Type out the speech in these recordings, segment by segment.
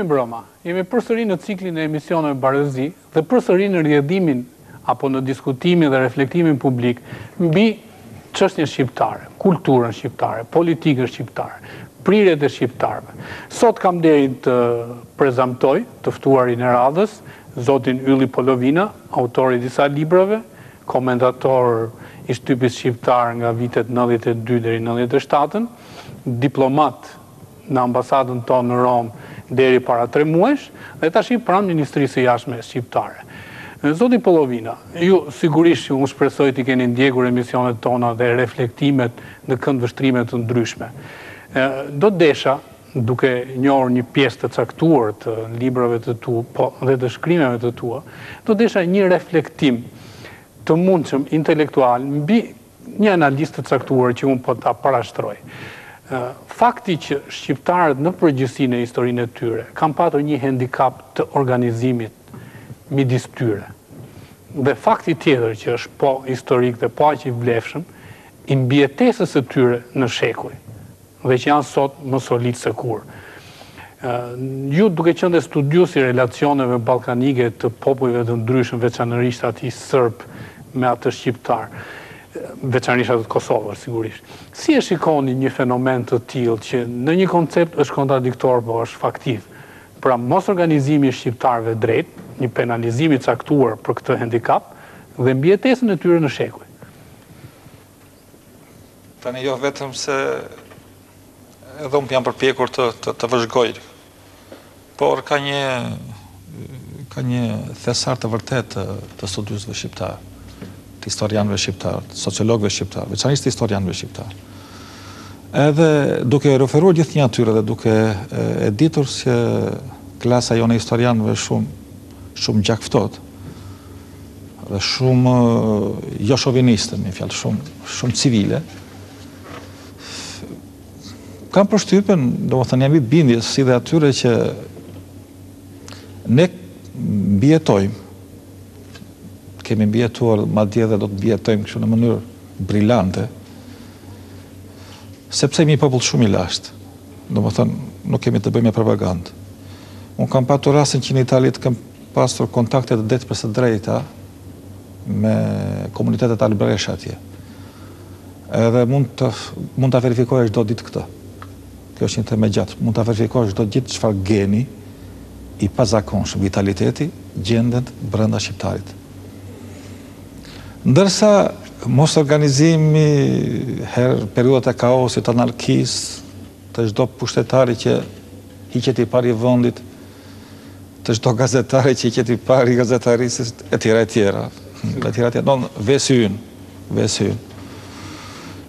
Jemi mbrëma, jemi përsëri në ciklin e emisioneve Barëzi dhe përsëri në rrjedhimin apo në diskutimin dhe reflektimin publik mbi çështjen shqiptare, kulturën shqiptare, politikën shqiptare, prirjet e shqiptarëve. Sot kam deri të prezantoj të ftuarin e radhës, zotin Ylli Polovina, autori i disa librave, komentator i shtypit shqiptar nga vitet 92 deri 97, diplomat në ambasadën tonë në Rom deri para 3 muajsh, dhe tash i pranë Ministrisë së Jashtme shqiptare. Zoti Polovina, ju sigurisht që unë shpresoj të keni ndjekur emisionet tona dhe reflektimet në këndvështrime të ndryshme. Do desha, duke njohur një pjesë të caktuar të librave të tua, po dhe të shkrimeve të tua, do desha një reflektim të mundshëm intelektual mbi një analizë të caktuar që unë po ta parashtroj. Fakti që shqiptarët në përgjithësinë e historinë e tyre kanë patur një handicap të organizimit midis tyre. Dhe fakti tjetër që është po historik dhe po aq i vlefshëm, i mbijetesës së tyre në shekuj, dhe që janë sot më solid se kur. Ju duke qenë dhe studius i relacioneve ballkanike të popujve të ndryshëm, veçanërisht atij serb me atë shqiptar, veçanërisht atë të Kosovës, sigurisht. Si e shikoni një fenomen të tillë që në një koncept është kontradiktor, po është faktiv? Pra mos organizimi i shqiptarëve drejt, një penalizim i caktuar për këtë handicap dhe mbijetesën e tyre në shekuj. Tani jo vetëm se edhe unë jam përpjekur të vëzhgoj, por ka një thesar të vërtet të studiusëve shqiptar, të historianëve shqiptar, të sociologëve shqiptar, veçanërisht të historianëve shqiptar. Edhe duke referuar gjithë një atyre dhe duke e ditur se klasa jone historianëve shumë gjakftot dhe shumë jo shoviniste, me fjalë shumë civile, kam përshtypjen, domethënë jam i bindjes si dhe atyre që ne mbijetojmë, kemi mbijetuar madje dhe do të mbijetojmë kështu në mënyrë brillante, sepse jemi popull shumë i lashtë. Domethënë nuk kemi të bëjmë me propagandë. Unë kam patur rastin që në Itali të kam pasur kontakte të drejtë për së drejta me komunitetet albresh atje. Edhe mund ta verifikosh çdo ditë këtë. Kjo është një temë gjatë. Mund ta verifikosh çdo ditë çfarë geni i pazakonshëm, vitaliteti gjendet brenda shqiptarit. Ndërsa mos organizimi periudat e kaosit, anarkisë, të çdo pushtetari që hiqet i pari vendit, të çdo gazetari që hiqet i pari gazetarisë, etj. Vesyn.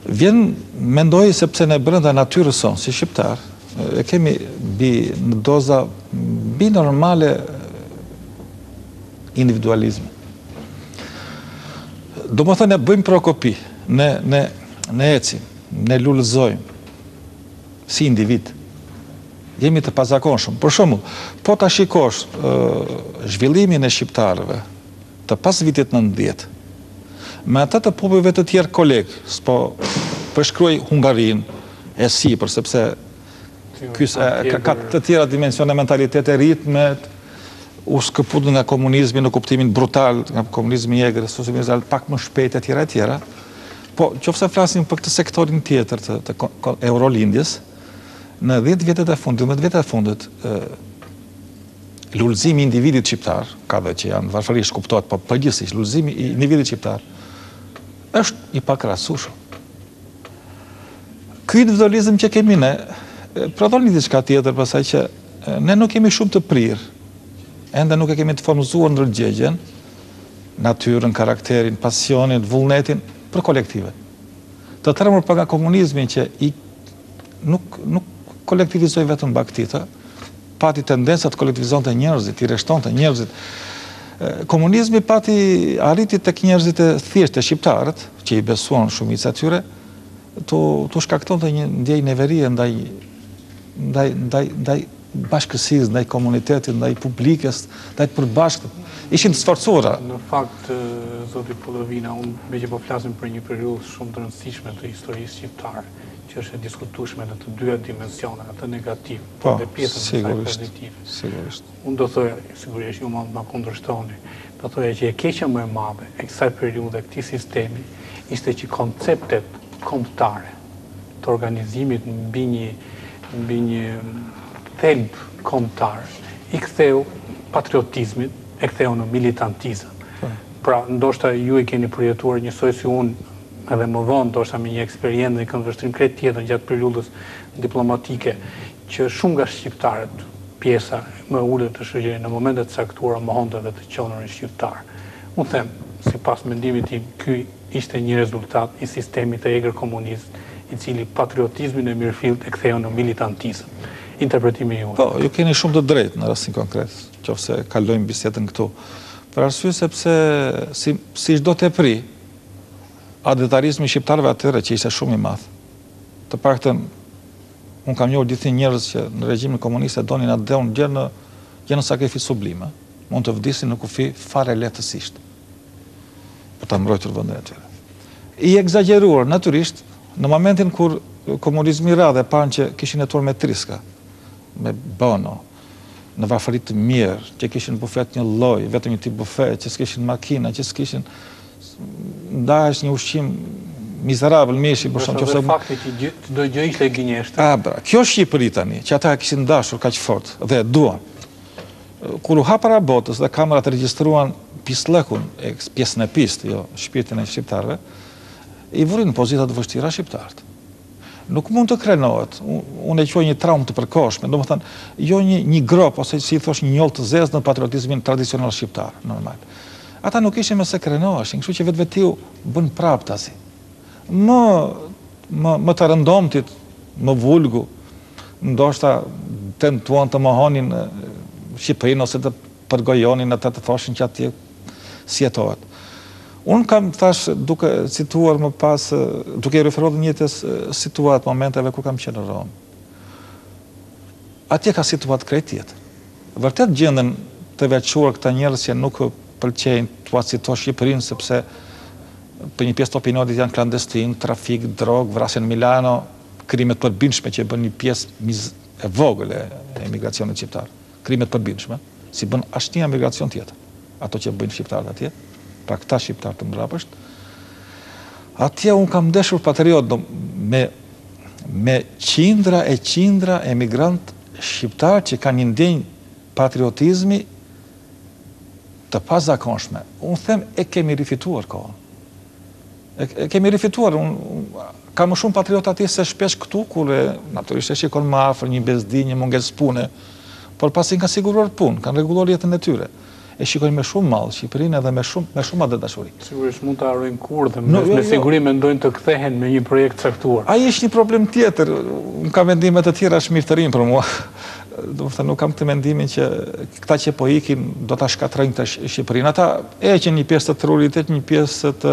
Vjen mendoj sepse ne brenda natyrës sonë, si shqiptar, e kemi në doza normale individualizme. Do më thënë, ne bëjmë prokopi, ne ecim, ne lullëzojmë, si individ. Jemi të pazakonshëm. Për shembull, po ta shikosh zhvillimin e shqiptarëve të pas vitit 90, me ata të popujve të tjerë kolegë, s'po përshkruaj Hungarinë, e sipër, sepse ka të tjera dimensione, mentalitete, ritmet, u skëput nga komunizmi në kuptimin brutal, nga komunizmi i egër, socializmi pak më shpejt e tjera. Po, qofse flasim për këtë sektorin tjetër të Eurolindjes, në 10 vjetet e fundit, 12 vjetet e fundit, lullëzimi i individit shqiptar, ka dhe që janë varfërisht kuptohet, po përgjithsisht, lullëzimi i individit shqiptar, është i pakrahasueshëm. Ky individualizëm që kemi ne, prodhon një diçka tjetër, pasaj që ne nuk kemi shumë të prirë, ende nuk e kemi të formëzuar ndërgjegjen, natyrën, karakterin, pasionin, vullnetin për kolektive. Të tremur për nga komunizmin që nuk kolektivizoj vetëm baktita, pati tendencat kolektivizon të njerëzit, i reshton të njerëzit. Komunizmi pati arriti tek njerëzit e thjeshtë të shqiptarët, që i besuan shumica tyre, tu shkakton të një ndjej neverie ndaj bashkësisë, ndaj komunitetit, ndaj publikës, ndaj të përbashkët. ishin të sforcuara. Në fakt, zoti Pollovina, unë me që po flasim për një periudhë shumë të rëndësishme të historisë shqiptare, që është e diskutueshme në të dyja dimensione, atë negativ, dhe pjesën e saj pozitive. Sigurisht. Unë do thoya, sigurisht ju ma kundërshtoni, do thoya që e keqja më e madhe e kësaj periudhe, këtij sistemi, ishte që konceptet kombëtare të organizimit mbi një thelb kombëtar i ktheu patriotizmit, e ktheu në militantizëm. Pra, ndoshta ju i keni përjetuar njësoj si unë, edhe më vonë, ndoshta me një eksperiencë dhe këndvështrim krejt tjetër gjatë periudhës diplomatike, që shumë nga shqiptarët, pjesa më ulët të shoqërisë në momentet e caktuara mohonte dhe të qenurin shqiptar. Unë them, sipas mendimit tim, ky ishte një rezultat i sistemit të egër komunist, i cili patriotizmin e mirëfillt e ktheu në militantizëm. Interpretimi juaj. Po, ju keni shumë të drejtë në rastin konkret, qofse kalojmë bisedën këtu. Për arsye sepse si çdo tepri, adetarizmi shqiptarëve atyre që ishte shumë i madh. Të paktën unë kam njohur disa njerëz që në regjimin komunist donin atë dhënë gjë në sakrificë sublime. Mund të vdisin në kufi fare lehtësisht për ta mbrojtur vendin e tyre. I egzageruar natyrisht në momentin kur komunizmi ra dhe panë që kishin jetuar me triska, me bono, në varfëri të mirë, që kishin bufet një lloj, vetëm një tip bufet, që s'kishin makina, që s'kishin ndahesh një ushqim mizerabël mishi, për shkak të faktit që çdo gjë ishte gënjeshtre. Kjo Shqipëri tani, që ata kishin dashur kaq fort dhe duan. Kur u ha para botës dhe kamerat regjistruan pislëkun, pjesën e pistë, jo shpirtin e shqiptarëve, i vurin në pozita të vështira shqiptarët. Nuk mund të krenohet, unë e quaj një traumë të përkohshme, domethënë, jo një grop, ose si i thosh një njollë të zezë në patriotizmin tradicional shqiptar, normal. Ata nuk ishin me se krenoheshin, kështu që vetvetiu bën prap tazi. Më të rëndomtit, më vulgu, ndoshta tentuan të mohonin Shqipërinë ose të përgojonin atë të thoshin që atje si jetohet. Unë kam thash duke cituar më pas, duke referuar njëjtës situatë momenteve kur kam qenë në Rom. Atje ka situatë krejt tjetër. Vërtet gjenden të veçuar këta njerëz që nuk pëlqejnë t'u citosh Shqipërinë sepse për një pjesë të opinionit janë klandestin, trafik, drog, vrasje në Milano, krimet përbindshme që bën një pjesë e vogël e emigracionit shqiptar. Krimet përbindshme, si bën asnjë emigracion tjetër. Ato që bëjnë shqiptarët atje, pra këta shqiptarë të mbrapsht. Atje unë kam ndeshur patriot me qindra e qindra emigrant shqiptar që kanë një ndjenjë patriotizmi të pazakonshme. Unë them e kemi rifituar kohën. E kemi rifituar, ka më shumë patriot atje se shpesh këtu, kur natyrisht e shikon më afër një bezdi, një mungesë pune, por pasi kanë siguruar punë, kanë rregulluar jetën e tyre. E shikojnë me shumë mall Shqipërinë edhe me shumë atë dashuri. Sigurisht mund të harrojnë kurrë dhe me siguri mendojnë të kthehen me një projekt caktuar. Ai është një problem tjetër. Unë kam mendime të tjera shmirtërim për mua. Domethënë nuk kam të mendimin që këta që po ikin do ta shkatrojnë të Shqipërinë. Ata heqin një pjesë të trurit, një pjesë të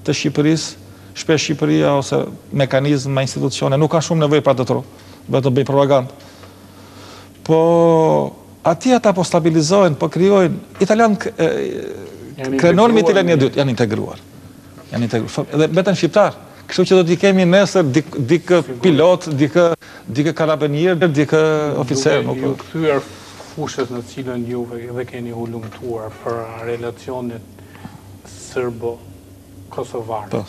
Shqipërisë, shpesh Shqipëria ose mekanizma, institucione nuk kanë shumë nevojë për atë tru, vetëm bëjnë propagandë. Po atje ata po stabilizohen, po krijojnë italianë krenon me Italianë e dytë, janë integruar. Edhe vetëm shqiptar. Kështu që do t'i kemi nesër dikë pilot, dikë karabinier, dikë oficer. Ju kthyer fushës në cilën juve dhe keni hulumtuar për relacionet serbo-kosovare.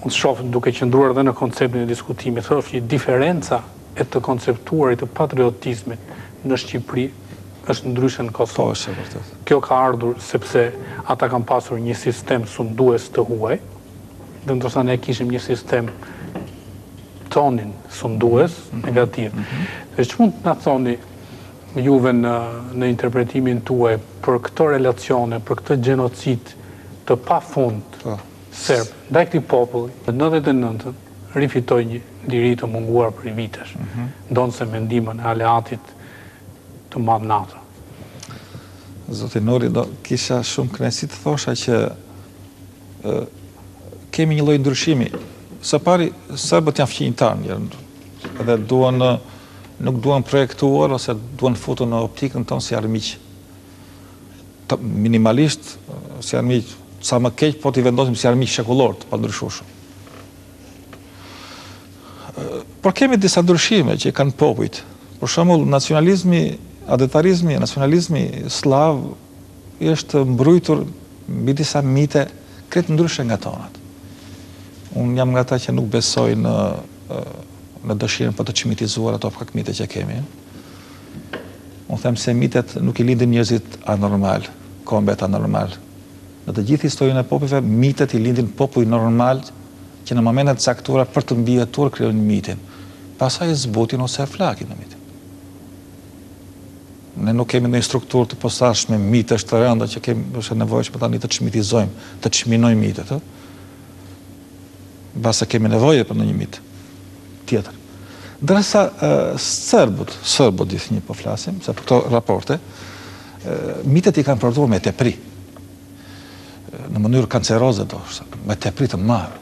Unë shoh duke qëndruar edhe në konceptin e diskutimit, thosh që diferenca e të konceptuarit të patriotizmit në Shqipëri është ndryshe në Kosovë. Kjo ka ardhur sepse ata kanë pasur një sistem sundues të huaj, dhe ndërsa ne kishim një sistem tonin sundues negativ. Dhe që mund të na thoni juve në interpretimin tuaj për këto relacione, për këtë gjenocid të pafund serb ndaj këtij populli, në 99-ën rifitoi një liri të munguar për vitesh, ndonse me ndihmën e aleatit të madh NATO. Zoti Nori, kisha shumë kënaqësi të thosha që kemi një lloj ndryshimi. Së pari, serbët janë fqinjtarë, edhe nuk duan projektuar ose duan futur në optikën tonë si armiq. minimalisht, si janë miq, sa më keq, po t'i vendosim si janë miq shekullor, të pandryshueshëm. Por kemi disa ndryshime që kanë popujt. Për shembull, nacionalizmi, adetarizmi, nacionalizmi slav është mbrojtur mbi disa mite krejt ndryshe nga tonat. Unë jam nga ta që nuk besoj në dëshirën për të çmitizuar ato pak mite që kemi. Unë them se mitet nuk i lindin njerëzit anormal, kombet anormal. Në të gjithë historinë e popujve, mitet i lindin popull normal që në momentet caktuara për të mbijetuar krijojnë mitin. Pastaj zbutin ose flakin në mitin. Ne nuk kemi ndonjë strukturë të posaçme mitesh të rënda që kemi është nevojshme tani të çmitizojmë, të çminojmë mitet, ë. Basa kemi nevojë për një mit tjetër. Ndërsa Sërbët gjithnjë po flasim, se për këto raporte, mitet i kanë përdorur me tepri. Në mënyrë kanceroze me tepri të madhe.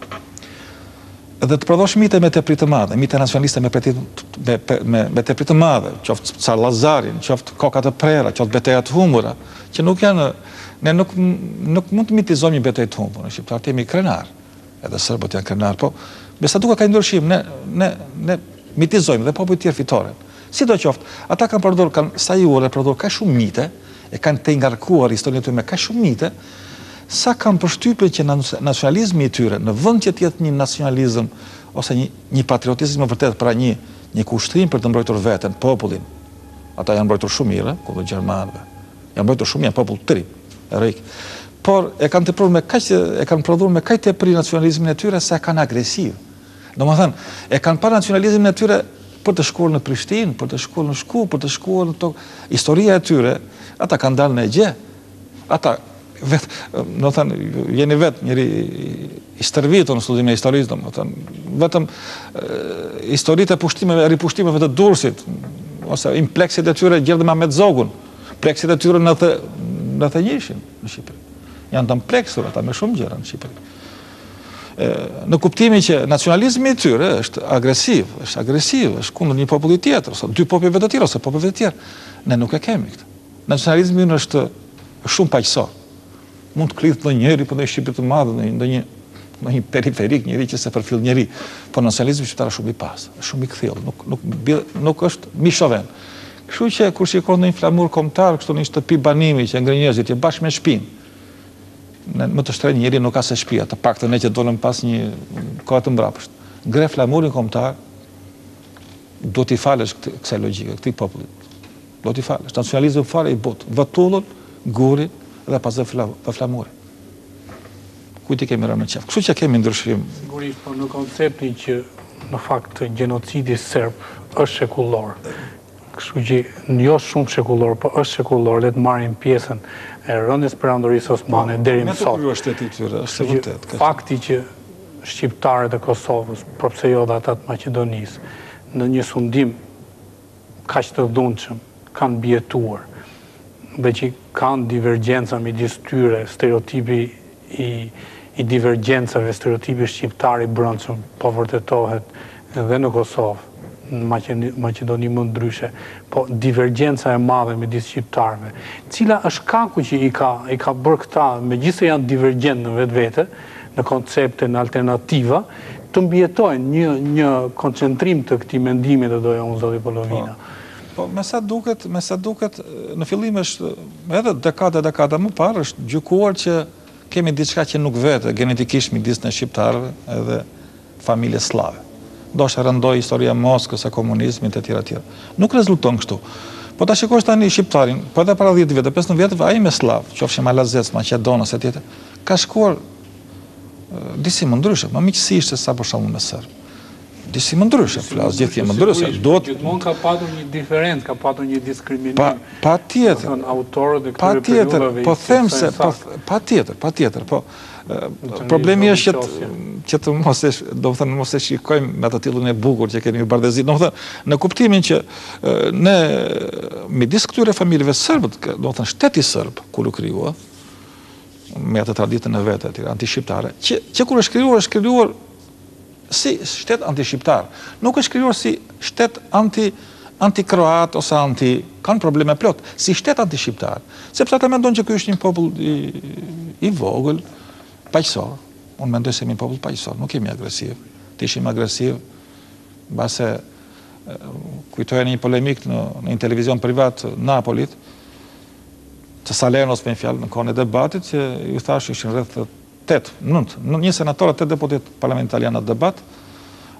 Edhe të prodhosh mite me tepri të madhe, mite nacionaliste me tepri të madhe, qoftë Car Llazarin, qoftë Kokat e Prera, qoftë Betejat Humbura, që nuk janë, ne nuk mund të mitizojmë një betejë të humbur, në shqiptar jemi krenar, edhe Sërbët janë krenar, po besa duke ka ndryshim, ne mitizojmë dhe popujt tjerë fitoren. Sidoqoftë, ata kanë përdorur, sa i ure përdorur ka shumë mite, e kanë të ngarkuar historinë e tyre me ka shumë mite, sa kanë përshtypjen që nacionalizmi i tyre, në vend që të jetë një nacionalizëm ose një patriotizëm vërtet, pra një kushtrim për të mbrojtur veten, popullin. Ata janë mbrojtur shumë mirë, kundër gjermanëve. Janë mbrojtur shumë, janë popull të ri, heroik. Por e kanë prodhuar me kaq tepër nacionalizmin e tyre sa kanë agresiv. Domethënë, e kanë parë nacionalizmin e tyre për të shkuar në Prishtinë, për të shkuar në Shkup, për të shkuar në historia e tyre. Ata kanë dalë në Egje. Ata do thënë, jeni vetë njëri i stërvitur në studimin e historisë, do thënë, vetëm historitë e pushtimeve, ripushtimeve të Durrësit, ose impleksit e tyre Gjerdë Mamet Zogun, pleksit e tyre në të njëshin në Shqipëri. Janë të mpleksur ata me shumë gjëra në Shqipëri. Në kuptimin që nacionalizmi i tyre është agresiv, është kundër një populli tjetër, ose dy popujve të tjerë, ose popujve të tjerë. Ne nuk e kemi këtë. Nacionalizmi është shumë paqësor. Mund të klidhë ndonjë njeri për ndonjë Shqipëri të madhe, ndonjë periferik, njeri që se përfill njeri, por nacionalizmi shqiptar është shumë i pastë, shumë i kthjellë, nuk është mishoven. Kështu që kur shikon ndonjë flamur kombëtar, kështu në një shtëpi banimi që ngre njerëzit, që bashkë me shtëpinë, më të shtrenjtë njeri nuk ka se shtëpia, të paktën ne që dolëm pas një kohë të mbrapsht. Ngre flamurin kombëtar, do t'i falësh kësaj logjike, këtij popullit. Do t'i falësh. Nacionalizmi fare i botë, vatullën, gurin dhe pas dhe flamuri. Kujt i kemi rënë në qef. Kështu që kemi ndryshim. Sigurisht, po në konceptin që në fakt gjenocidi serb është shekullor. Kështu që jo shumë shekullor, po është shekullor, le të marrim pjesën e rënies perandorisë osmane deri më sot. Me të shteti i tyre, është vërtet. Fakti që shqiptarët e Kosovës, përse jo dhe ata të Maqedonisë, në një sundim kaq të dhunshëm kanë bjetuar dhe që kanë divergjenca midis tyre, stereotipi i divergjencave, stereotipi shqiptar i brendshëm po vërtetohet edhe në Kosovë, në Maqedoni më ndryshe, po divergjenca e madhe midis shqiptarëve. Cila është kaku që i ka bërë këta, megjithëse janë divergjent në vetvete, në koncepte, në alternativa, të mbjetojnë një koncentrim të këtij mendimi të doja unë zoti Polovina. Po, me sa duket, në fillim është, edhe dekada më parë, është gjykuar që kemi diçka që nuk vete, genetikisht midis në shqiptarëve edhe familje slave. Do shë rëndoj historia Moskës e komunizmit e tjera. Nuk rezulton kështu. Po ta shikosh tani shqiptarin, po edhe para 10 vjetë, 15 vjetëve, ai me slav, qofshim Alazec, Maqedonës e tjetër, ka shkuar disi më ndryshe, më miqësisht se sa për shembull me serb. Disi më ndryshe, flas gjithë më ndryshe. Gjithmonë ka patur një diferencë, ka patur një diskriminim. Patjetër. Autorët e këtyre periudhave. Po them se patjetër, po problemi është që të mos e shikojmë me atë tillën e bukur që keni bardhëzi. Domethënë në kuptimin që ne midis këtyre familjeve serbët, domethënë shteti serb kur u krijua me atë traditën e vet aty anti-shqiptare, që kur është krijuar si shtet anti-shqiptar, nuk është krijuar si shtet anti-kroat ose kanë probleme plot, si shtet anti-shqiptar. Sepse ata mendojnë që ky është një popull i vogël, paqësor. Unë mendoj se jemi një popull paqësor, nuk jemi agresiv. Të ishim agresiv, mbase kujtoja një polemik në një televizion privat Napolit, të Salernos me një fjalë në kohën e debatit, që ju thash ishin rreth 9 senatorë, 8 deputet parlament italian në debat,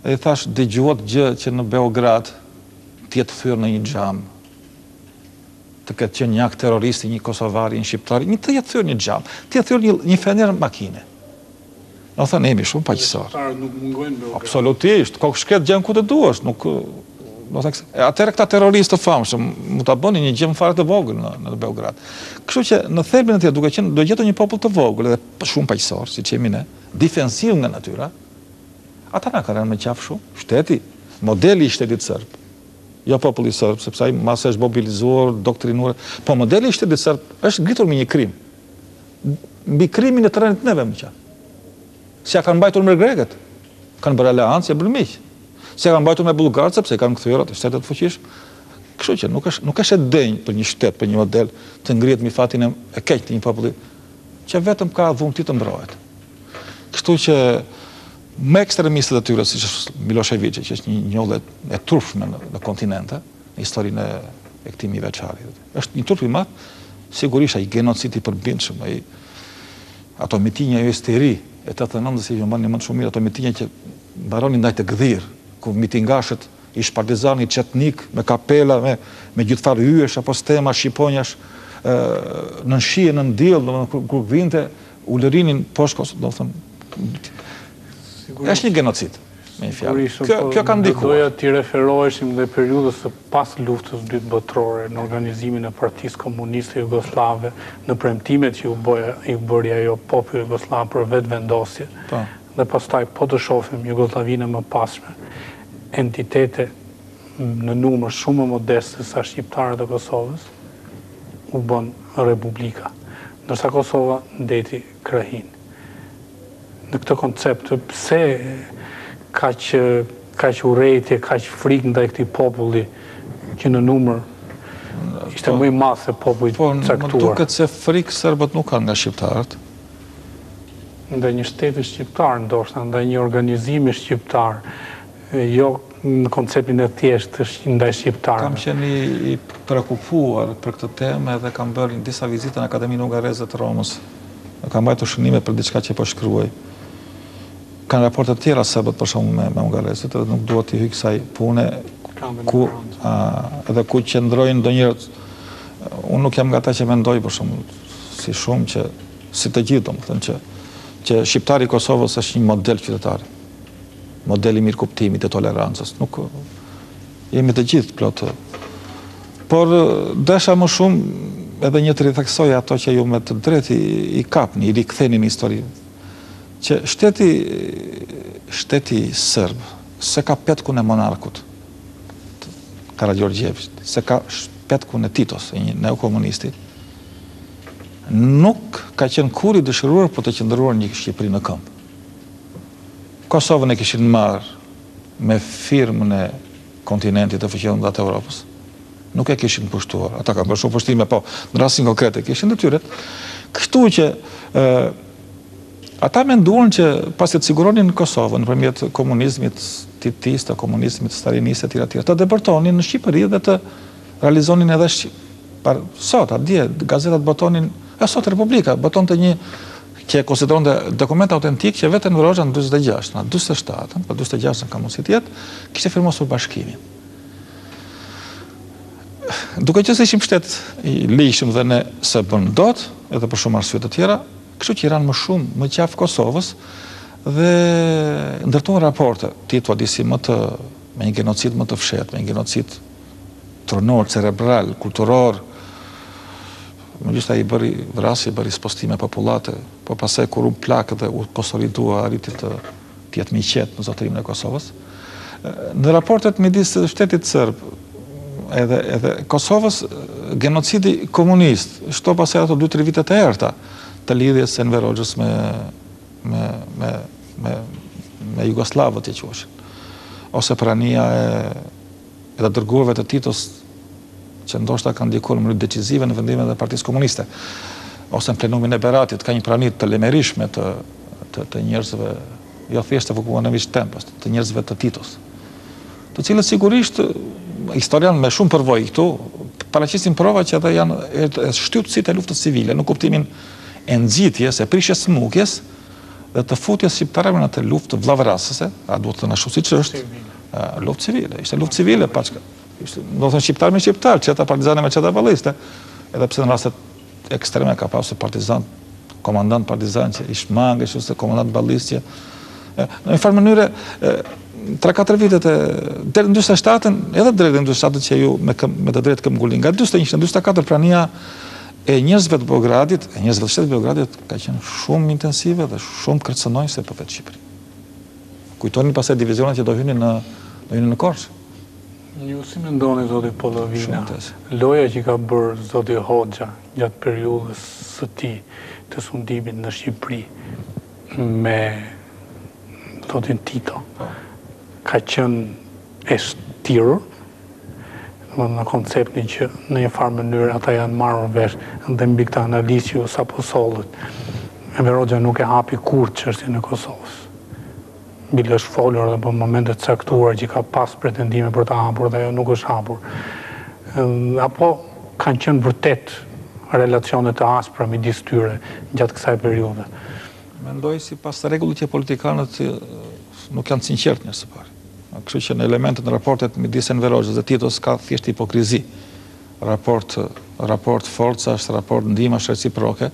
e i thash dëgjuat gjë që në Beograd tjetë thyrë në një xham, të këtë që një akt terroristi, një kosovari, një shqiptari, një të jetë thyrë një xham, të jetë thyrë një fener makine. Në thënë, emi shumë paqësor. Absolutisht, ko shket gjën ku të duash, nuk... Atëherë këta terroristë të famshëm mu ta bënin një gjë fare të vogël në Beograd. Kështu që në thelbin e tij do gjetë një popull të vogël edhe shumë paqësor, siç jemi ne, defensiv nga natyra. Ata na kanë me qaf shumë, shteti, modeli i shtetit serb. Jo populli serb, sepse ai masë është mobilizuar, doktrinuar, po modeli i shtetit serb është ngritur me një krim. Mbi krimin e terrenit neve më qaf. Si ja kanë mbajtur me grekët, kanë bërë aleancë e bërë miq. Se kanë mbajtur me bullgarët, sepse kanë kthyer atë shtetet fuqishëm. Kështu që nuk është e denjë për një shtet, për një model të ngrihet mbi fatin e keq të një populli që vetëm ka dhunti të mbrohet. Kështu që me ekstremistët e tyre, siç është Milošević, që është një njollë e turpshme në kontinente, në historinë e këtij mijëveçari. Është një turp i madh, sigurisht ai genocidi i përbindshëm, ai ato mitinja e histeri e 89 si që mbani më shumë mirë, ato mitinja që mbaronin ndaj të gdhir, ku mitingashët ish partizani qetnik, me kapela, me gjithfar hyesh, apo stema, shqiponjash, në shije, në ndiell, kur vinte, ulërinin poshtë, do të thënë, është një genocid, me një fjalë. Kjo ka ndikuar. Doja t'i referoheshim dhe periudhës së pas luftës dytë botërore, në organizimin e Partisë Komuniste Jugoslave, në premtimet që i bëri ajo populli Jugoslav për vetëvendosje. Dhe pastaj po të shohim Jugosllavinë më pasme, entitete në numër shumë më modeste sa shqiptarët e Kosovës, u bën republika, ndërsa Kosova ndeti krahin. Në këtë koncept, pse kaq urrejtje, kaq frikë ndaj këtij populli që në numër ishte më i madh se populli caktuar. Po, më duket se frikë serbët nuk kanë nga shqiptarët. Ndaj një shteti shqiptar, ndoshta ndaj një organizimi shqiptar, jo në konceptin e thjeshtë ndaj shqiptarëve. Kam qenë i prekupuar për këtë temë dhe kam bërë disa vizita në Akademinë Hungareze të Romës. Kam mbajtur shënime për diçka që po shkruaj. Kanë raporte të tjera serbët për shkak me hungarezët, edhe nuk dua të hyj kësaj pune edhe ku qëndrojnë ndonjëherë. Unë nuk jam nga ata që mendoj për shkak si shumë që si të gjithë, domethënë që shqiptari i Kosovës është një model qytetar. Modeli mirëkuptimit e tolerancës. Nuk jemi të gjithë plot. Por desha më shumë edhe një të ritheksoj ato që ju me të drejtë i kapni, i riktheni në histori. Që shteti serb se ka petkun e monarkut Karađorđević, se ka petkun e Titos, e një neokomunisti, nuk ka qenë kur i dëshiruar për të qëndruar një Shqipëri në këmbë. Kosovën e kishin marrë me firmën e kontinentit të fuqishëm të Evropës. Nuk e kishin pushtuar. Ata kanë bërë shumë pushtime, po në rastin konkret e kishin detyrat. Kështu që ata menduan që pasi të siguronin Kosovën nëpërmjet komunizmit titista, komunizmit stalinist e tjera, të depërtonin në Shqipëri dhe të realizonin edhe sot, atje, gazetat botonin, sot Republika, boton të një që e konsideron dhe dokument autentik që vetën vërojë në 26, në 27, për 26 në ka mundësi tjetë, kishte firmosur bashkimin. Duke që se ishim shtet i lishëm dhe ne se bën dot, edhe për shumë arsye të tjera, kështu që Iran më shumë, më qafë Kosovës, dhe ndërtuan raporte, titulli disi me një genocid më të fshetë, me një genocid tronor, cerebral, kulturor, më gjitha i bëri vrasje, bëri spostime populate, po pasaj kur unë plakë dhe u konsolidua arriti të jetë miqet në zotërimin e Kosovës. Në raportet midis shtetit serb edhe Kosovës, genocidi komunist, shto pasaj ato 2-3 vitet e erta të lidhjes Enver Hoxhës me Jugoslavët e quashin, ose prania e të dërguarve të Titos që ndoshta kanë ndikuar në mënyrë decisive në vendimet e Partisë Komuniste, ose në plenumin e Beratit, ka një prani të lemerishme të njerëzve, jo thjesht të Vukoanović Tempës, të njerëzve të Titos, të cilët sigurisht historian me shumë përvojë këtu paraqisin prova që ata janë shtypësit e luftës civile, në kuptimin e nxitjes, e prishjes smukjes dhe të futjes shqiptarëve në atë luftë vllavrasëse, a duhet të na shoh siç është, luftë civile, ishte luftë civile paçka. Ishte, do të thënë shqiptar me shqiptar, çeta partizane me çeta balliste, edhe pse në rastet ekstreme ka pasur partizan, komandant partizan që ish mangësh ose komandant ballist që në një farë mënyrë 3-4 vitet deri në 47-ën, edhe drejt në 47-ën që ju me të drejtë këmbgulin, nga 41 në 44 prania e njerëzve të Beogradit, e njerëzve të shtetit Beogradit ka qenë shumë intensive dhe shumë kërcënojëse për vetë Shqipëri. Kujtoni pastaj divizionet që do hynin në Korçë. Ju si mendoni, zoti Pollovina, loja që ka bërë zoti Hoxha gjatë periudhës së tij të sundimit në Shqipëri me zotin Tito, ka qenë e shtirur, në konceptin që në një farë mënyrë ata janë marrur vesh dhe mbi këtë analizë që sapo sollët. Enver Hoxha nuk e hapi kurrë çështjen e Kosovës. Mbi është folur edhe për momente të caktuara që ka pas pretendime për ta hapur dhe ajo nuk është hapur. Apo kanë qenë vërtet relacione të aspra midis tyre gjatë kësaj periudhe. Mendoj sipas rregullit që politikanët nuk janë sinqertë së pari. Kështu që në elementet në raportet midis Enver Hoxhës dhe Titos ka thjesht hipokrizi. Raport forca është raport ndihmash reciproke.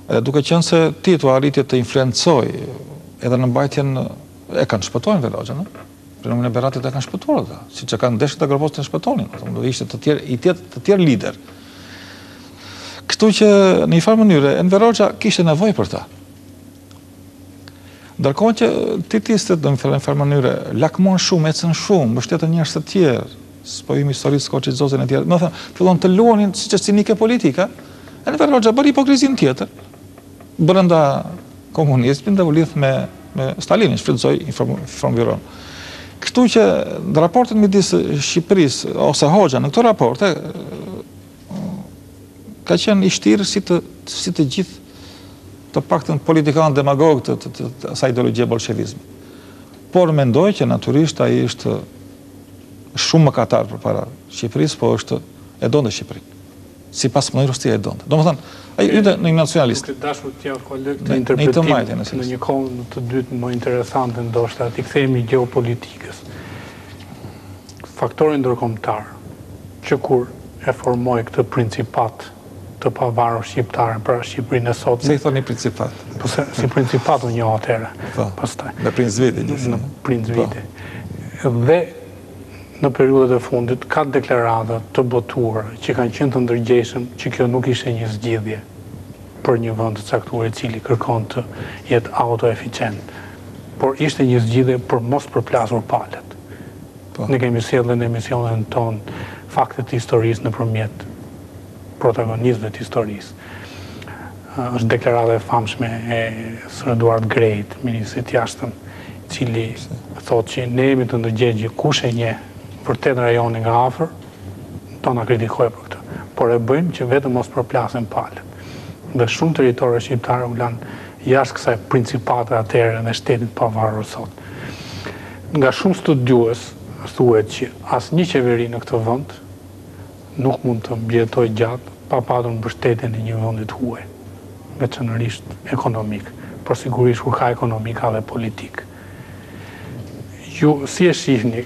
Edhe duke qenë se Tito arriti të influencojë edhe në mbajtjen e kanë shpëtuar Enver Hoxhën, Plenumin e Beratit e kanë shpëtuar ata, siç e kanë deshur të Agropos të shpëtonin, do ishte të tjerë lider. Kështu që në një farë mënyrë Enver Hoxha kishte nevojë për ta. Ndërkohë që titistët në një farë mënyrë lakmon shumë, ecën shumë, mbështetën njerëz të tjerë, spojimi historisë Koçit Zozën e tjerë, do të thënë, fillon të luanin siç është cinike politika, Enver Hoxha bëri hipokrizin tjetër brenda komunizmit dhe u lidh me Stalinin, shfrytëzoi informbyron. Kështu që në raportet midis Shqipërisë ose Hoxha në këto raporte ka qenë i shtirë si të gjithë të paktën politikanë demagog të asaj ideologjie bolshevizmi. Por mendoj që natyrisht ai është shumë mëkatar përpara Shqipërisë, po e donte Shqipërinë. Sipas mënyrës së tij e donte. Domethënë, ai ishte një nacionalist. Të dashur të javë kolekt në interpretim në një kohë të dytë më interesante ndoshta, ti kthehemi gjeopolitikës. Faktori ndërkombëtar që kur e formoi këtë principat të pavarur shqiptare për Shqipërinë e sotme. Se i thoni principat? Po si principat unë njoh atëherë. Pastaj. Në Princviti. Në Princviti. Dhe në periudhët e fundit ka deklarata të botuara që kanë qenë të ndërgjegjshëm që kjo nuk ishte një zgjidhje për një vend të caktuar i cili kërkon të jetë autoeficient, por ishte një zgjidhje për mos përplasur palët. Ne kemi sjellën në emisionin ton Faktet e Historisë nëpërmjet protagonistëve të historisë. Është deklarata e famshme e Sir Eduard Greyt, ministrit jashtëm, i cili thotë që ne jemi të ndërgjegjë kush e njeh vërtet rajonin nga afër, do na kritikojë për këtë. Por e bëjmë që vetëm mos përplasen palët. Dhe shumë territore shqiptare u lanë jashtë kësaj principate atëherë në shtetin pavarur sot. Nga shumë studiues thuhet që asnjë qeveri në këtë vend nuk mund të mbjetoj gjatë pa patur mbështetjen e një vendi të huaj, veçanërisht ekonomik, por sigurisht kur ka ekonomik ka dhe politik. Ju si e shihni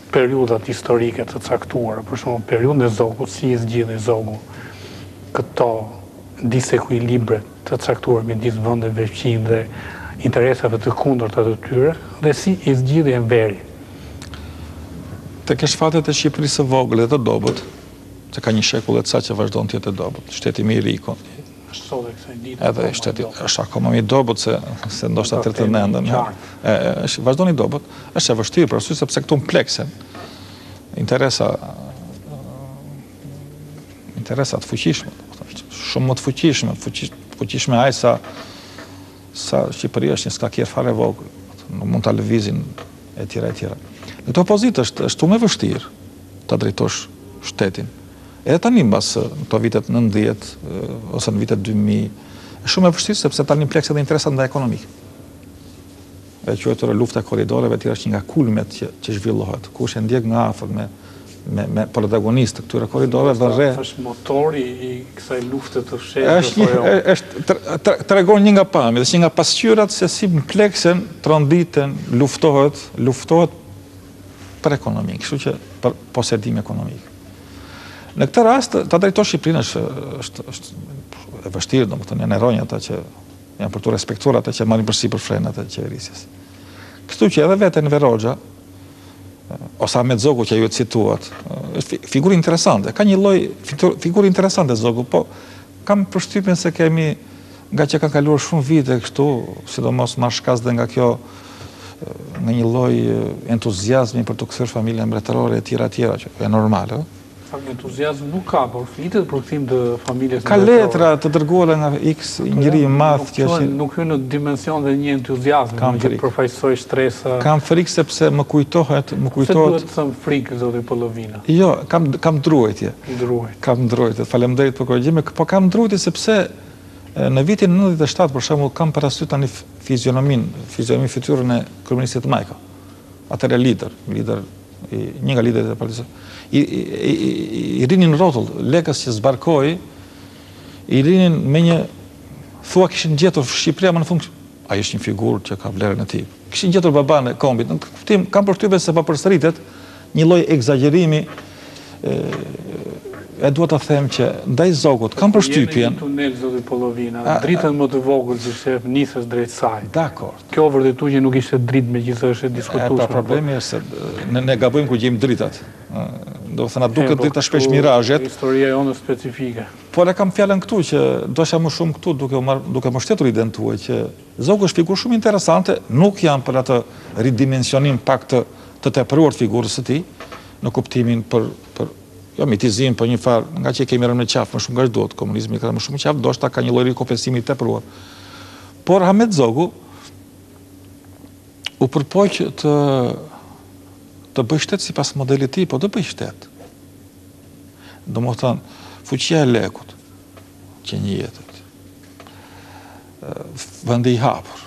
periudhat historike të caktuara, për shembull periudhën e Zogut, si e zgjidhni Zogu këto disekuilibre të caktuara midis vendeve fqinj dhe interesave të kundërta të tyre, dhe si i zgjidhni Enveri? Tek shfatet e Shqipërisë së vogël dhe të dobët, se ka një shekull e ca që vazhdon të jetë dobët, shteti më i ri është sot e kësaj dite. Edhe shteti është akoma më i dobët se ndoshta 39-ën. Vazhdon i dobët, është e vështirë për arsye sepse këtu mpleksen interesa të fuqishme, shumë më të fuqishme aq sa Shqipëria është një skakier fare vogël, nuk mund ta lëvizin e tjera. Këtë opozitë është shumë e vështirë ta drejtosh shtetin. Edhe tani mbas këto vitet 90 ose në vitet 2000, është shumë e vështirë sepse tani plekse dhe interesat ndaj ekonomik. E quajtura lufta e korridoreve tira është një nga kulmet që zhvillohet. Kush e ndjek nga afër me protagonistë këtyre korridoreve vën re. Është motori i kësaj lufte të fshehtë. Është tregon një nga pamjet, është një nga pasqyrat se si në pleksen tronditen luftohet për ekonomik, kështu që për posedim ekonomik. Në këtë rast, ta drejtosh Shqipërinë është e vështirë, domethënë janë ronjë ata që janë për të respektuar ata që marrin përsipër frenat e qeverisjes. Kështu që edhe veten Enver Hoxha ose Ahmet Zogu që ju e cituat, është figurë interesante. Ka një lloj figurë interesante Zogu, po kam përshtypjen se kemi nga që kanë kaluar shumë vite kështu, sidomos marshkas dhe nga kjo nga një lloj entuziazmi për të kthyer familjen mbretërore e tjera, që është normale. Entuziazm nuk ka, por flitet për kthim të familjes ka letra të dërguara nga X njëri i madh që është nuk hyn në dimension dhe një entuziazm që përfaqësoj stresa. Kam frikë sepse më kujtohet. Se duhet të them frikë zoti Pollovina. Jo, kam drujtje. Kam drujtje. Faleminderit për korrigjimin, po kam drujtje sepse në vitin 97 për shembull kam parasysh tani fizionomin fytyrën e kryeministit Majka. Atëherë lider, një nga liderët e partisë. I rinin rrotull, lekës që zbarkoi, i rinin me një thua kishin gjetur Shqipëria më në fund. Ai është një figurë që ka vlerën e tij. Kishin gjetur baban e kombit. Në kuptim kam përshtypjen se përsëritet një lloj egzagerimi. E duhet të them që ndaj Zogut kam përshtypjen. Jemi në tunel zoti Pollovina, dritën më të vogël që shef nisës drejt saj. Dakor. Kjo vërtetu që nuk ishte dritë megjithëse është diskutuar. Problemi është se ne gabojmë kur gjejmë dritat. Do të thëna duket drita shpesh mirazhet. Historia jonë specifike. Por e kam fjalën këtu që dosha më shumë këtu duke më shtetur idenë tuaj që Zogu është figurë shumë interesante, nuk janë për atë ridimensionim pak të tepruar të figurës së tij në kuptimin për jo mitizim, po një farë, nga që kemi rënë në qafë më shumë nga ç'duhet, komunizmi ka më shumë në qafë, ndoshta ka një lloj rikopensimi të tepruar. Por Ahmet Zogu u përpoq të bëj shtet sipas modelit të tij, po të bëj shtet. Domethënë, fuqia e lekut që njihet. Vendi i hapur.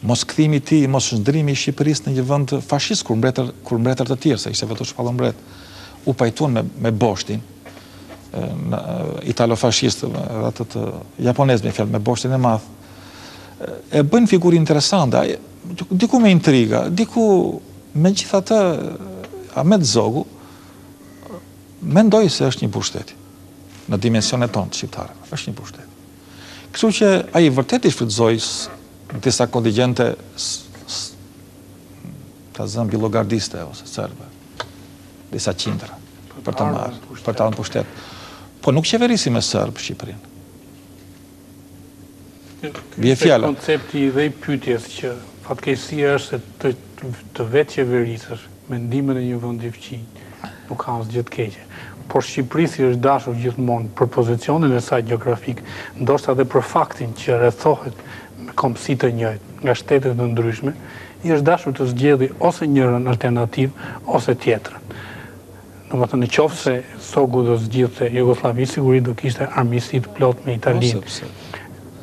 Mos kthimi i tij, mos ndrimi i Shqipërisë në një vend fashist kur mbretër të tjerë, se ishte vetëm shpallëmbret, u pajtuan me Boshtin, italo-fashist, atë të japonez me fjalë, me Boshtin e madh. E bën figurë interesante, diku me intriga, diku megjithatë Ahmet Zogu mendoj se është një pushtet në dimensionet tonë të shqiptarëve, është një pushtet. Kështu që ai vërtet i shfrytëzoi disa kontingjente ta zënë bilogardiste ose serbe, disa qindra për të marrë, për të ardhur pushtet. Po nuk qeverisi me serb Shqipërinë. Bie fjala. Koncepti dhe i pyetjes që fatkeqësia është se të vetë qeverisësh me ndihmën e një vendi fqinj nuk ka asgjë të keqe. Por Shqipërisë është dashur gjithmonë për pozicionin e saj gjeografik, ndoshta edhe për faktin që rrethohet me kombësi të njëjtë nga shtete të ndryshme, i është dashur të zgjedhë ose njërin alternativë ose tjetrën. Domethënë nëse se Zogu do zgjidhte Jugosllavi, sigurisht do kishte armiqësi të plot me Italinë.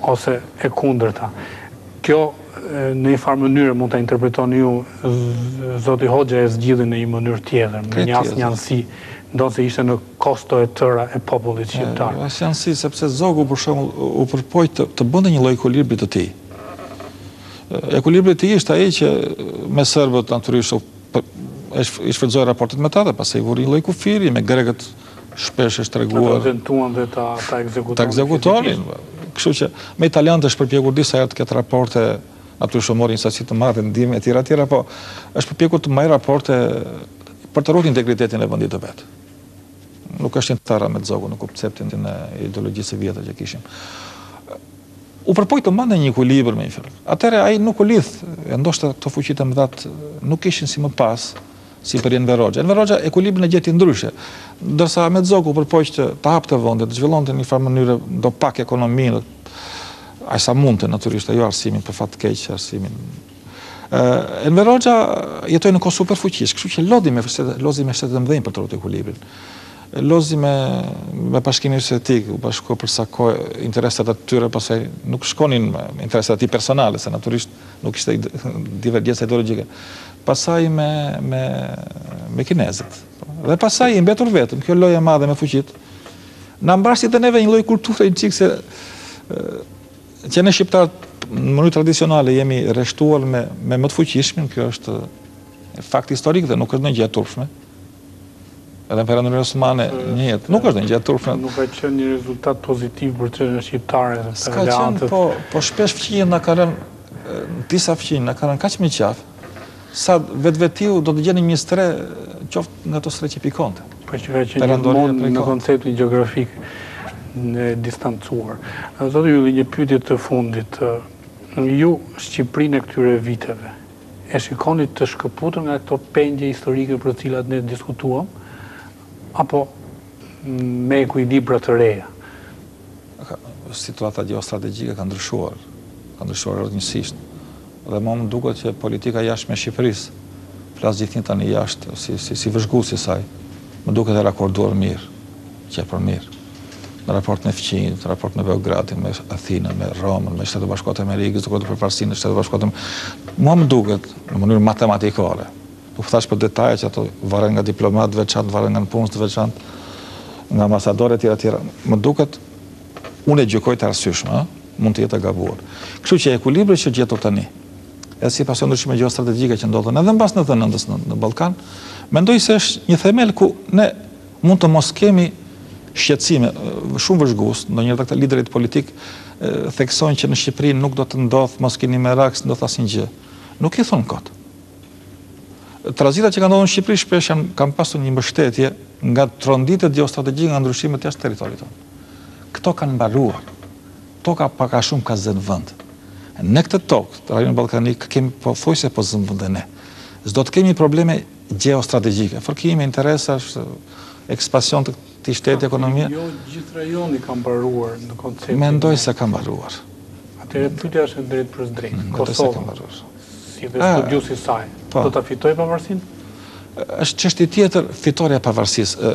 Ose e kundërta. Kjo në një farë mënyrë mund ta interpretoni ju zoti Hoxha e zgjidhi në një mënyrë tjetër, me një asnjësi, ndonse ishte në kosto e tëra e popullit shqiptar. Asnjësi sepse Zogu për shembull u përpoq të bënte një lloj ekuilibri të tij. Ekuilibri i tij ishte ai që me serbët natyrisht i shfrytëzoi raportet me ta dhe pastaj vuri një lloj kufiri me grekët shpesh është treguar. Ata tentuan dhe ta ekzekutonin. Ta ekzekutonin. Kështu që me italianët është përpjekur disa herë të ketë raporte, natyrisht mori një sasi të madhe ndihmë e tjera, po është përpjekur të marrë raporte për të ruajtur integritetin e vendit të vet. Nuk është intara me Zogu në konceptin e ideologjisë së vjetër që kishim. U përpoj të mande një ekuilibër me një fjalë. Atëherë ai nuk u lidh, ndoshta këto fuqitë më dhat nuk ishin si më pas, si për Enver Hoxha. Enver Hoxha ekuilibrin e gjeti ndryshe. Ndërsa Ahmet Zogu përpoq të hapte vendin, të zhvillonte në një farë mënyrë do pak ekonominë, ai sa mundte natyrisht, jo arsimin për fat të keq, arsimin. Enver Hoxha jetoj në kohë super fuqish, kështu që lozi me 17 për të rrotë ekuilibrin. Lozi me Bashkimin Sovjetik, u bashkua për sa kohë interesat e tyre, pastaj nuk shkonin me interesat e tij personale, se natyrisht nuk ishte divergjenca ideologjike. Pastaj me kinezët. Dhe pastaj i mbetur vetëm, kjo lojë e madhe me fuqit. Na mbrasti të neve një lloj kulture çik se që ne shqiptarët në mënyrë tradicionale jemi rreshtuar me më të fuqishmin, kjo është fakt historik dhe nuk është ndonjë gjë e turpshme. Edhe Imperatori Osmane një jetë, nuk është ndonjë gjë e turpshme. Nuk ka qenë një rezultat pozitiv për çështjen shqiptare. S'ka qenë, po shpesh fqinjet na kanë disa fqinj na kanë kaq me qafë, sa vetvetiu do të gjeni 23 qoftë nga ato stre që pikonte. Po që ka qenë gjithmonë në konceptin gjeografik në distancuar. Zotë Ylli, një pyetje të fundit. Ju, Shqipërinë e këtyre viteve, e shikonit të shkëputur nga këto pendje historike për cilat ne diskutuam, apo me ekuilibra të reja? Situata geostrategjike ka ndryshuar rrënjësisht. Dhe më duket që politika jashtme e Shqipërisë, flas gjithnjë tani jashtë, si vëzhguesi i saj, më duket e rakorduar mirë, që e për mirë. Në raport me fqinjit, në raport me Beogradin, me Athinën, me Romën, me Shtetet Bashkuara të Amerikës, duke të përparësinë në Shtetet Bashkuara mua më duket në mënyrë matematikore. Po thash për detaje që ato varen nga diplomat të veçantë, varen nga punës të veçantë, nga ambasadorë e tjera. Më duket unë e gjykoj të arsyeshme, mund të jetë e gabuar. Kështu që ekuilibri që gjetur tani, edhe sipas ndryshimeve gjeostrategjike që ndodhen edhe mbas 99-s në Ballkan, mendoj se është një themel ku ne mund të mos kemi shqetësime shumë vëzhgues, ndonjëherë këta liderit politik theksojnë që në Shqipëri nuk do të ndodh mos keni merak, do të asnjë gjë. Nuk i thon kot. Tranzitat që kanë ndodhur në Shqipëri shpesh kanë pasur një mbështetje nga tronditet gjeostrategjike, nga ndryshimet jashtë territorit tonë. Këto kanë mbaruar. Toka pak a shumë ka zënë vend. Në këtë tokë, të rajonin ballkanik, kemi pothuajse po zënë vend ne. S'do të kemi probleme gjeostrategjike, fërkime, interesash, ekspansion të këtij shteti, ekonomia. Jo gjithë rajoni ka mbaruar në konceptin. Mendoj se ka mbaruar. Atëherë pyetja është drejt për drejt. Kosova, si dhe studiusi i saj, do ta fitojë pavarësinë? Është çështje tjetër fitoria e pavarësisë.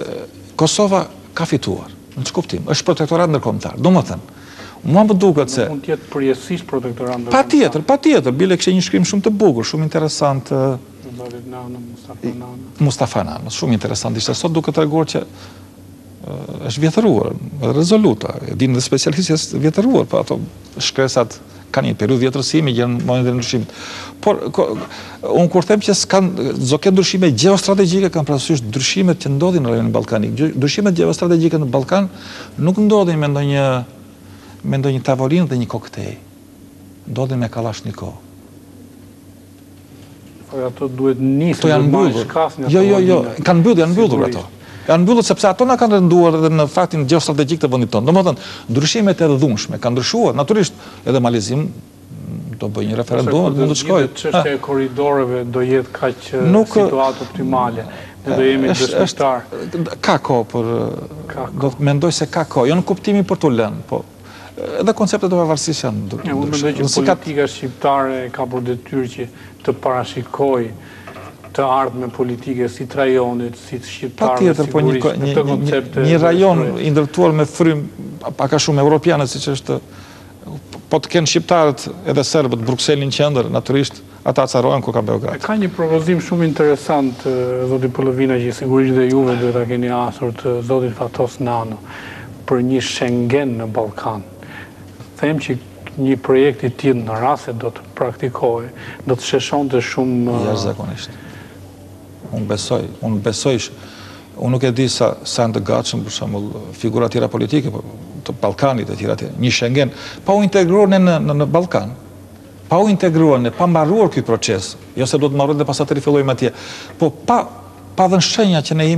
Kosova ka fituar. Në çfarë kuptim? Është protektorat ndërkombëtar. Domethënë, mua më duket se mund të jetë përjetësisht protektorat ndërkombëtar. Patjetër, bile kishte një shkrim shumë të bukur, shumë interesant. Mustafa Nano, shumë interesant ishte. Sot duket treguar që është vjetëruar, rezoluta, e dinë dhe specialistët vjetëruar, po ato shkresat kanë një periudhë vjetërësimi, gjenë momentin e ndryshimit. Por unë kur them që zoke ndryshime gjeostrategjike, kanë parasysh ndryshimet që ndodhin në rajonin ballkanik. Ndryshimet gjeostrategjike në Ballkan nuk ndodhin me ndonjë tavolinë dhe një koktej. Ndodhin me Kalashnikov. Po ato duhet nisë. To janë mbyllur. Jo, janë mbyllur ato. Janë mbyllur sepse ato na kanë rënduar edhe në faktin gjeostrategjik të vendit tonë. Domethënë, ndryshimet e dhunshme kanë ndryshuar. Natyrisht, edhe Malezim do bëjë një referendum, mund të shkojë. Çështja e korridoreve do jetë kaq situatë optimale. Ne do jemi dëshmitar. Ka kohë, por do të mendoj se ka kohë. Jo në kuptimin për t'u lënë, po edhe konceptet e pavarësisë janë ndryshe. Unë mendoj që politika shqiptare ka për detyrë që të parashikojë të ardhme politike si të rajonit, si të shqiptarëve, sigurisht në këtë koncept. Një rajon i ndërtuar me frym pak a shumë europiane, siç është, po të kenë shqiptarët edhe serbët Brukselin qendër, natyrisht ata carohen ku ka Beograd. Ka një propozim shumë interesant, zoti Pollovina, që sigurisht dhe juve duhet ta keni asur, të zotit Fatos Nano, për një Schengen në Ballkan. Them që një projekt i tillë në rast se do të praktikohej, do të sheshonte shumë jashtëzakonisht. Unë besoj, unë nuk e di sa në të gatshëm, për shembull, figura tjera politike, të Ballkanit e tjera, një Schengen, pa u integruar në Ballkan, pa u integruar, pa mbaruar ky proces, jo se do të mbarojmë dhe pastaj të rifillojmë atje, po pa dhënë shenja që ne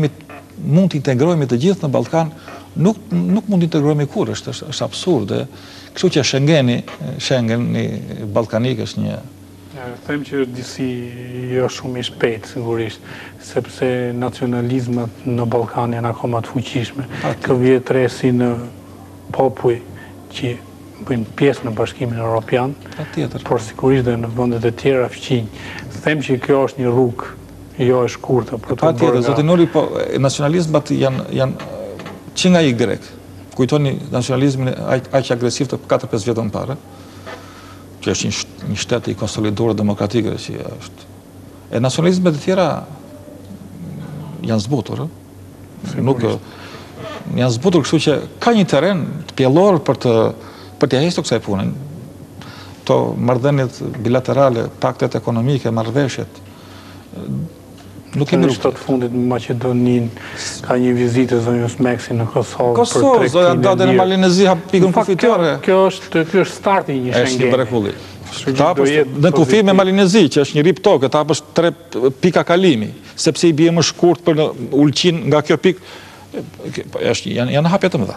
mund të integrohemi të gjithë në Ballkan, nuk mund të integrohemi kur, është absurd. Kështu që Schengeni ballkanik është një. Them që disi jo shumë i shpejt, sigurisht, sepse nacionalizmat në Ballkan janë akoma të fuqishme. Kë vjet resi në popuj që bëjnë pjesë në Bashkimin Evropian, por sigurisht dhe në vendet e tjera fqinj. Them që kjo është një rrugë jo e shkurtër për të bërë. Patjetër, zoti Nuri, po nacionalizmat janë që nga i grek. Kujtoni nacionalizmin aq agresiv të 4-5 vjetë më parë, që është një shtet i konsoliduar demokratik Greqia është. E nacionalizmet e tjera janë zbutur, nuk janë zbutur, kështu që ka një teren të pjellor për t'ja hequr kësaj punën. To marrëdhëniet bilaterale, paktet ekonomike, marrëveshjet, nuk kemi rrugë. Të fundit në Maqedonin ka një vizitë zonjës Meksi në Kosovë. Kosovë, zoja datën e Malinezi hap pikën kufitore. Kjo është starti një Schengen. Është një mrekulli. Në kufi me Malinezi, që është një rip tokë, ta hapësh 3 pika kalimi, sepse i bie më shkurt për në ulqin nga kjo pikë, janë hapje të mëdha.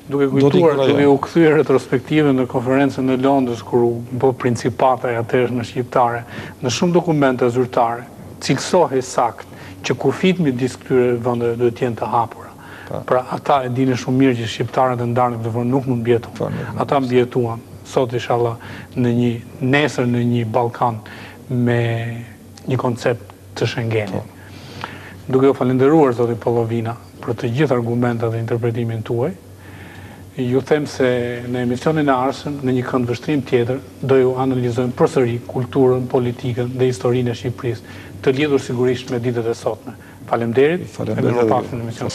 Duke kujtuar, duke u kthyer retrospektive në konferencën në Londës, kur u bë principata e atëherë në shqiptare, në shumë dokumente zyrtare, cilësohej sakt që kufit midis këtyre vendeve duhet të jenë të hapura. Pra ata e dinë shumë mirë që shqiptarët e ndarë në këtë vend nuk mund mbjetojnë. Ata mbjetuan sot inshallah nesër në një Ballkan me një koncept të Schengenit. Duke u falenderuar zoti Pollovina për të gjithë argumentat dhe interpretimin tuaj, ju them se në emisionin e ardhshëm, në një këndvështrim tjetër, do ju analizojmë përsëri kulturën, politikën dhe historinë e Shqipërisë, të lidhur sigurisht me ditët e sotme. Faleminderit. Faleminderit. Në emision.